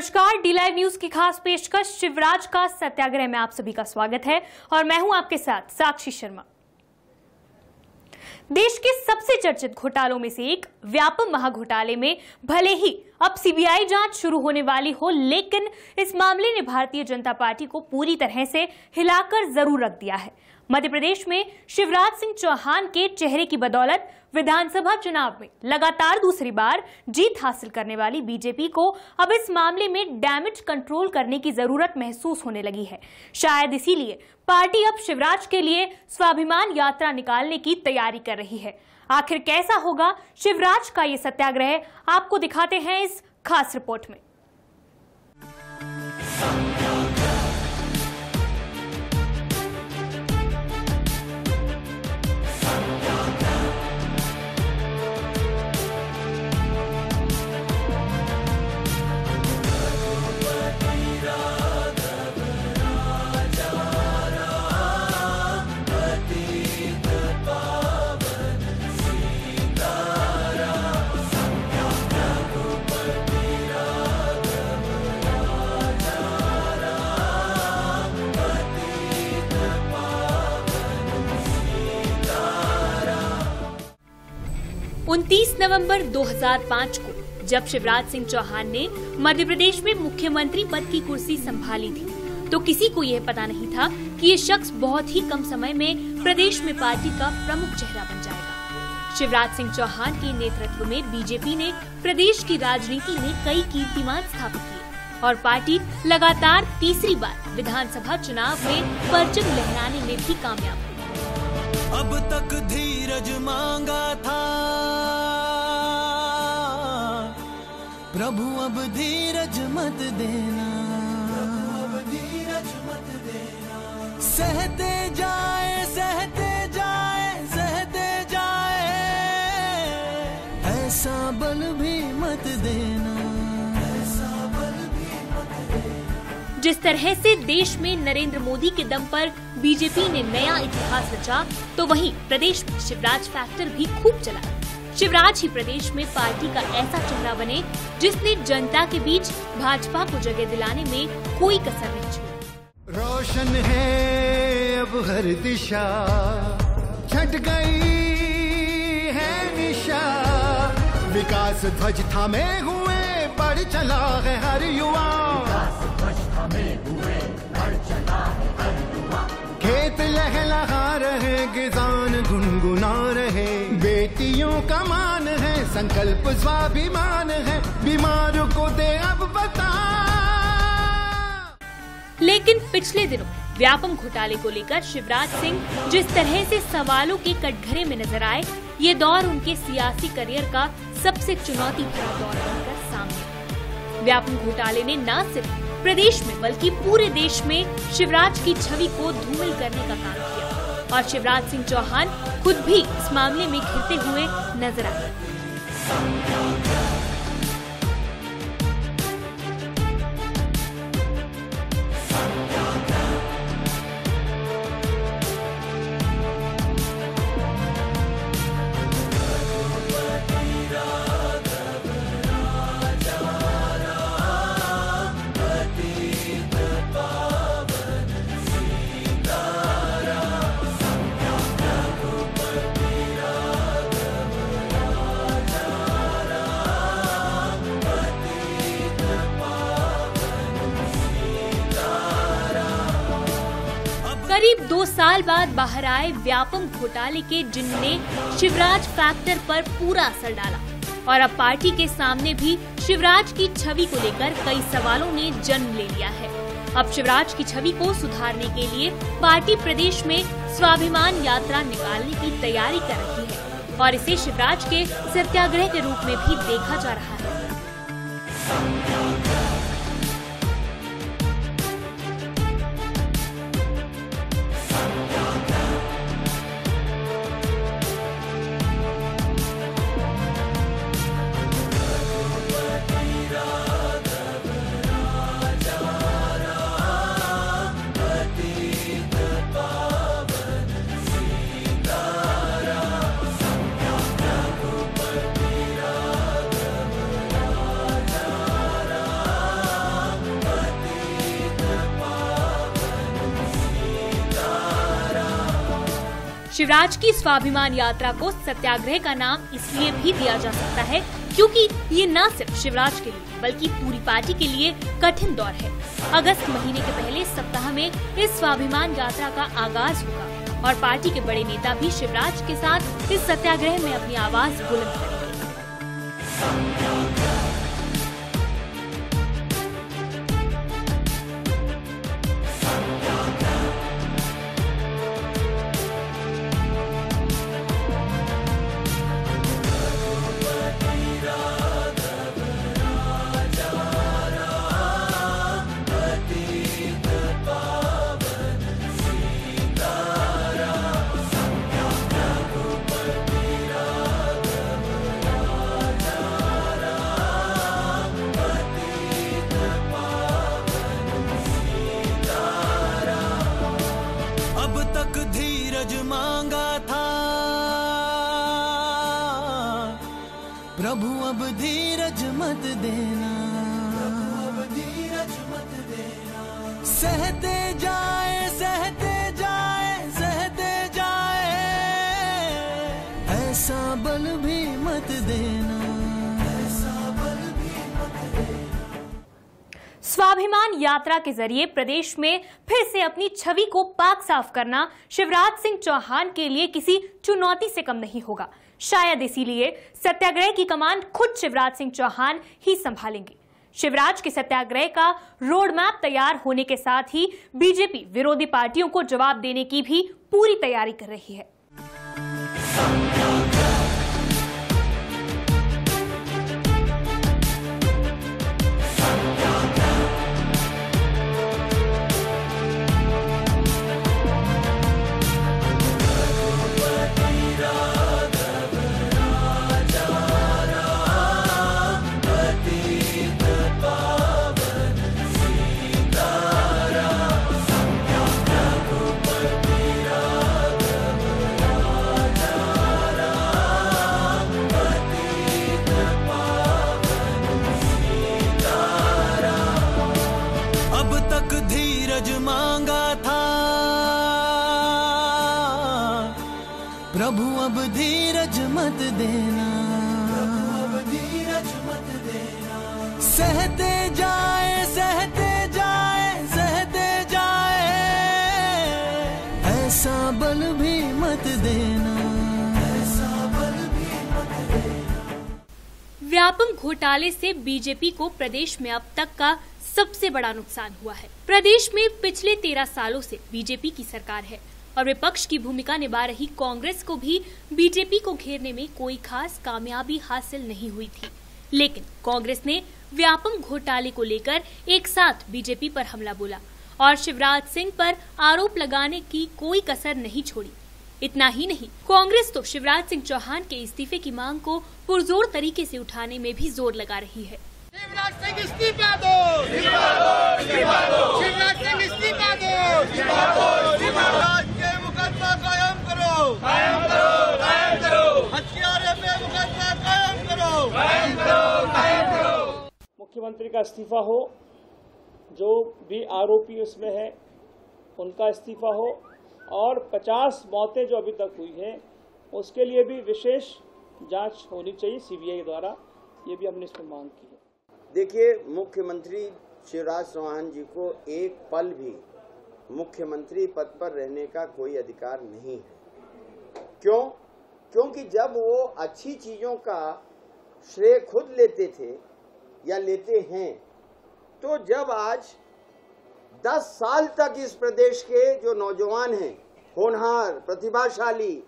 नमस्कार, D live news की खास पेशकश शिवराज का सत्याग्रह में आप सभी का स्वागत है और मैं हूं आपके साथ साक्षी शर्मा। देश के सबसे चर्चित घोटालों में से एक व्यापम महाघोटाले में भले ही अब सीबीआई जांच शुरू होने वाली हो, लेकिन इस मामले ने भारतीय जनता पार्टी को पूरी तरह से हिलाकर जरूर रख दिया है। मध्य प्रदेश में शिवराज सिंह चौहान के चेहरे की बदौलत विधानसभा चुनाव में लगातार दूसरी बार जीत हासिल करने वाली बीजेपी को अब इस मामले में डैमेज कंट्रोल करने की जरूरत महसूस होने लगी है। शायद इसीलिए पार्टी अब शिवराज के लिए स्वाभिमान यात्रा निकालने की तैयारी कर रही है। आखिर कैसा होगा शिवराज का ये सत्याग्रह, आपको दिखाते हैं इस खास रिपोर्ट में। नवंबर 2005 को जब शिवराज सिंह चौहान ने मध्य प्रदेश में मुख्यमंत्री पद की कुर्सी संभाली थी, तो किसी को यह पता नहीं था कि ये शख्स बहुत ही कम समय में प्रदेश में पार्टी का प्रमुख चेहरा बन जाएगा। शिवराज सिंह चौहान के नेतृत्व में बीजेपी ने प्रदेश की राजनीति में कई कीर्तिमान स्थापित किए और पार्टी लगातार तीसरी बार विधानसभा चुनाव में परचम लहराने में भी कामयाब हुई। अब तक धीरज मांगा था प्रभु, अब धीरज मत देना, अब धीरज मत देना। सहते जाए सहते जाए सहते जाए, ऐसा बल भी मत देना, ऐसा बल भी मत देना। जिस तरह से देश में नरेंद्र मोदी के दम पर बीजेपी ने नया इतिहास रचा, तो वहीं प्रदेश में शिवराज फैक्टर भी खूब चला। शिवराज ही प्रदेश में पार्टी का ऐसा चेहरा बने जिसने जनता के बीच भाजपा को जगह दिलाने में कोई कसर नहीं छोड़ी। रोशन है अब हर दिशा, छट गई है निशा, विकास ध्वज थामे हुए बढ़ चला है हर युवा, विकास ध्वज थामे हुए बढ़ चला है हर युवा। खेत लहलहा रहे, किसान गुनगुना रहे, बेटियों का मान है, संकल्प स्वाभिमान है, बीमारों को दे अब बता। लेकिन पिछले दिनों व्यापम घोटाले को लेकर शिवराज सिंह जिस तरह से सवालों के कटघरे में नजर आए, ये दौर उनके सियासी करियर का सबसे चुनौती भरा दौर बनकर सामने। व्यापम घोटाले ने न सिर्फ प्रदेश में बल्कि पूरे देश में शिवराज की छवि को धूमिल करने का काम किया और शिवराज सिंह चौहान खुद भी इस मामले में घिरते हुए नजर आए। करीब 2 साल बाद बाहर आए व्यापम घोटाले के जिनने शिवराज फैक्टर पर पूरा असर डाला और अब पार्टी के सामने भी शिवराज की छवि को लेकर कई सवालों ने जन्म ले लिया है। अब शिवराज की छवि को सुधारने के लिए पार्टी प्रदेश में स्वाभिमान यात्रा निकालने की तैयारी कर रही है और इसे शिवराज के सत्याग्रह के रूप में भी देखा जा रहा है। शिवराज की स्वाभिमान यात्रा को सत्याग्रह का नाम इसलिए भी दिया जा सकता है क्योंकि ये न सिर्फ शिवराज के लिए बल्कि पूरी पार्टी के लिए कठिन दौर है। अगस्त महीने के पहले सप्ताह में इस स्वाभिमान यात्रा का आगाज होगा और पार्टी के बड़े नेता भी शिवराज के साथ इस सत्याग्रह में अपनी आवाज बुलंद करेंगे। मांगा था प्रभु अब धीरज मत देना, अब धीरज मत देना। सहते जाए सहते जाए सहते जाए, ऐसा बल भी मत देना, ऐसा बल भी मत देना। स्वाभिमान यात्रा के जरिए प्रदेश में फिर से अपनी छवि को पाक साफ करना शिवराज सिंह चौहान के लिए किसी चुनौती से कम नहीं होगा। शायद इसीलिए सत्याग्रह की कमान खुद शिवराज सिंह चौहान ही संभालेंगे। शिवराज के सत्याग्रह का रोड मैप तैयार होने के साथ ही बीजेपी विरोधी पार्टियों को जवाब देने की भी पूरी तैयारी कर रही है। मांगा था प्रभु अब धीरज मत देना, अब धीरज मत देना। सहते जाए सहते जाए सहते जाए, ऐसा बल भी मत देना, ऐसा बल भी मत देना। व्यापम घोटाले से बीजेपी को प्रदेश में अब तक का सबसे बड़ा नुकसान हुआ है। प्रदेश में पिछले 13 सालों से बीजेपी की सरकार है और विपक्ष की भूमिका निभा रही कांग्रेस को भी बीजेपी को घेरने में कोई खास कामयाबी हासिल नहीं हुई थी। लेकिन कांग्रेस ने व्यापम घोटाले को लेकर एक साथ बीजेपी पर हमला बोला और शिवराज सिंह पर आरोप लगाने की कोई कसर नहीं छोड़ी। इतना ही नहीं, कांग्रेस तो शिवराज सिंह चौहान के इस्तीफे की मांग को पुरजोर तरीके से उठाने में भी जोर लगा रही है। शिवराज सिंह इस्तीफा दो, शिवराज सिंह इस्तीफा दो, शिवराज के मुकदमा कायम करो, कायम करो, कायम करो। हत्यारे पे मुकदमा कायम करो, कायम करो, कायम करो। मुख्यमंत्री का इस्तीफा हो, जो भी आरोपी उसमें है उनका इस्तीफा हो और 50 मौतें जो अभी तक हुई हैं उसके लिए भी विशेष जांच होनी चाहिए सीबीआई द्वारा। ये भी हमने इसमें मांग की है। देखिए, मुख्यमंत्री शिवराज चौहान जी को एक पल भी मुख्यमंत्री पद पर रहने का कोई अधिकार नहीं है। क्यों? क्योंकि जब वो अच्छी चीजों का श्रेय खुद लेते थे या लेते हैं, तो जब आज 10 साल तक इस प्रदेश के जो नौजवान हैं, होनहार, प्रतिभाशाली,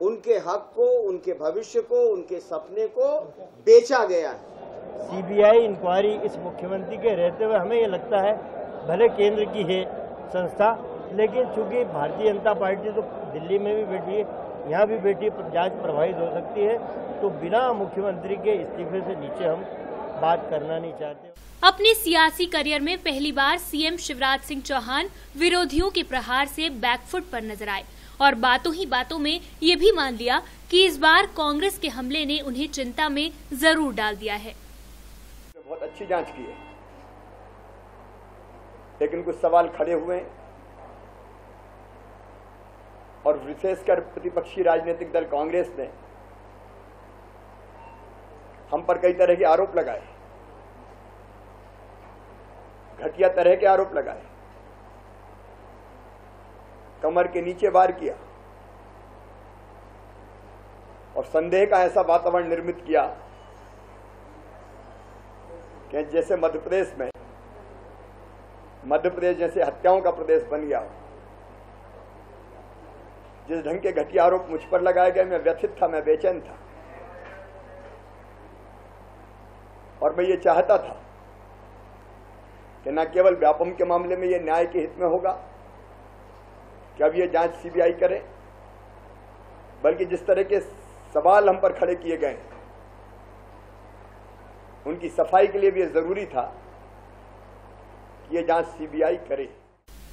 उनके हक को, उनके भविष्य को, उनके सपने को बेचा गया है। सीबीआई इंक्वायरी इस मुख्यमंत्री के रहते हुए हमें ये लगता है भले केंद्र की है संस्था, लेकिन चूंकि भारतीय जनता पार्टी तो दिल्ली में भी बैठी है, यहाँ भी बैठी है, जांच प्रभावित हो सकती है, तो बिना मुख्यमंत्री के इस्तीफे से नीचे हम बात करना नहीं चाहते। अपने सियासी करियर में पहली बार सीएम शिवराज सिंह चौहान विरोधियों के प्रहार से बैकफुट पर नजर आए और बातों ही बातों में ये भी मान लिया कि इस बार कांग्रेस के हमले ने उन्हें चिंता में जरूर डाल दिया है। बहुत अच्छी जांच की है, लेकिन कुछ सवाल खड़े हुए और विशेषकर प्रतिपक्षी राजनीतिक दल कांग्रेस ने हम पर कई तरह के आरोप लगाए, घटिया तरह के आरोप लगाए, कमर के नीचे वार किया और संदेह का ऐसा वातावरण निर्मित किया कि जैसे मध्य प्रदेश जैसे हत्याओं का प्रदेश बन गया। जिस ढंग के घटिया आरोप मुझ पर लगाए गए, मैं व्यथित था, मैं बेचैन था और मैं ये चाहता था कि न केवल व्यापम के मामले में ये न्याय के हित में होगा कि अब ये जांच सीबीआई करे, बल्कि जिस तरह के सवाल हम पर खड़े किए गए उनकी सफाई के लिए भी जरूरी था कि ये जांच सीबीआई करे।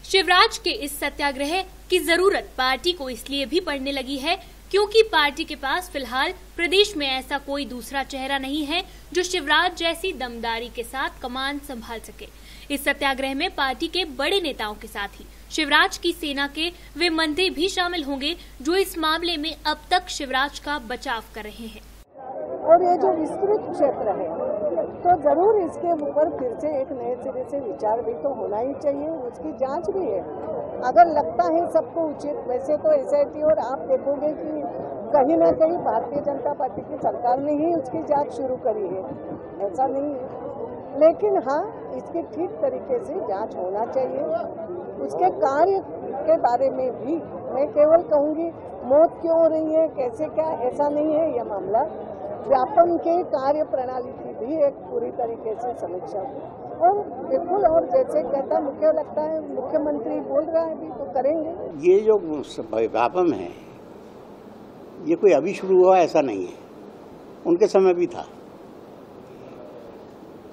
शिवराज के इस सत्याग्रह की जरूरत पार्टी को इसलिए भी पड़ने लगी है क्योंकि पार्टी के पास फिलहाल प्रदेश में ऐसा कोई दूसरा चेहरा नहीं है जो शिवराज जैसी दमदारी के साथ कमान संभाल सके। इस सत्याग्रह में पार्टी के बड़े नेताओं के साथ ही शिवराज की सेना के वे मंत्री भी शामिल होंगे जो इस मामले में अब तक शिवराज का बचाव कर रहे हैं। और ये जो विस्तृत क्षेत्र है तो जरूर इसके ऊपर फिर से एक नए सिरे से विचार भी तो होना ही चाहिए, उसकी जांच भी है। अगर लगता है सबको उचित, वैसे तो एसआईटी और आप देखोगे कि कहीं ना कहीं भारतीय जनता पार्टी की सरकार ने ही उसकी जांच शुरू करी है, ऐसा नहीं है, लेकिन हाँ इसकी ठीक तरीके से जांच होना चाहिए। उसके कार्य के बारे में भी मैं केवल कहूँगी मौत क्यों हो रही है, कैसे क्या, ऐसा नहीं है यह मामला। व्यापम के कार्य प्रणाली की भी एक पूरी तरीके से समीक्षा हुई और बिल्कुल, और जैसे कहता मुझे लगता है मुख्यमंत्री बोल रहा है भी तो करेंगे। ये जो व्यापम है ये कोई अभी शुरू हुआ ऐसा नहीं है, उनके समय भी था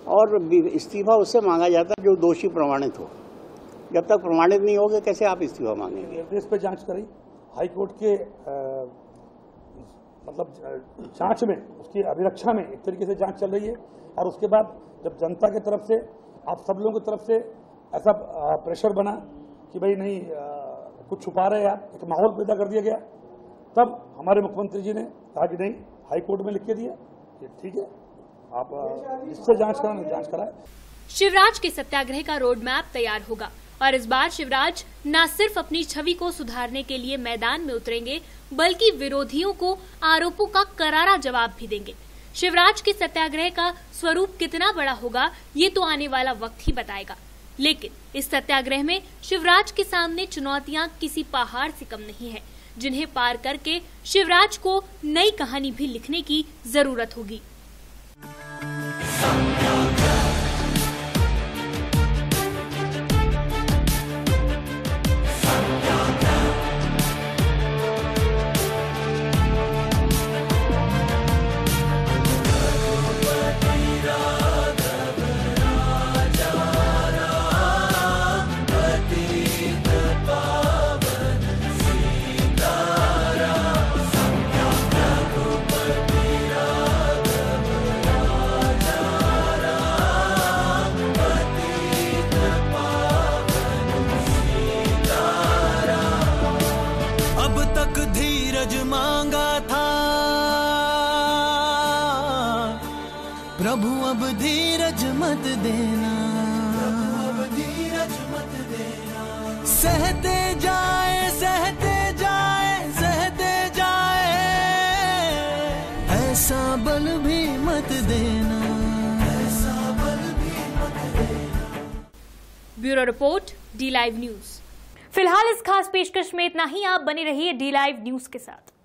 और इस्तीफा उससे मांगा जाता है जो दोषी प्रमाणित हो। जब तक प्रमाणित नहीं होगा कैसे आप इस्तीफा मांगेंगे? इस पर जांच करी हाईकोर्ट के मतलब जांच में, उसकी अभिरक्षा में एक तरीके से जांच चल रही है और उसके बाद जब जनता की तरफ से, आप सब लोगों की तरफ से ऐसा प्रेशर बना कि भाई नहीं कुछ छुपा रहे हैं आप, एक माहौल पैदा कर दिया गया, तब हमारे मुख्यमंत्री जी ने कहा कि नहीं, हाईकोर्ट में लिख के दिया कि ठीक है आप जिससे जांच कराना जांच कराए। शिवराज के सत्याग्रह का रोड मैप तैयार होगा और इस बार शिवराज न सिर्फ अपनी छवि को सुधारने के लिए मैदान में उतरेंगे बल्कि विरोधियों को आरोपों का करारा जवाब भी देंगे। शिवराज के सत्याग्रह का स्वरूप कितना बड़ा होगा ये तो आने वाला वक्त ही बताएगा, लेकिन इस सत्याग्रह में शिवराज के सामने चुनौतियां किसी पहाड़ से कम नहीं है, जिन्हें पार करके शिवराज को नई कहानी भी लिखने की जरूरत होगी। मांगा था प्रभु अब धीरज मत देना, अब धीरज मत देना, सहते जाए सहते जाए सहते जाए, ऐसा बल भी मत देना, ऐसा बल भी मत देना। Bureau report, D live news. फिलहाल इस खास पेशकश में इतना ही। आप बने रहिए डी लाइव न्यूज के साथ।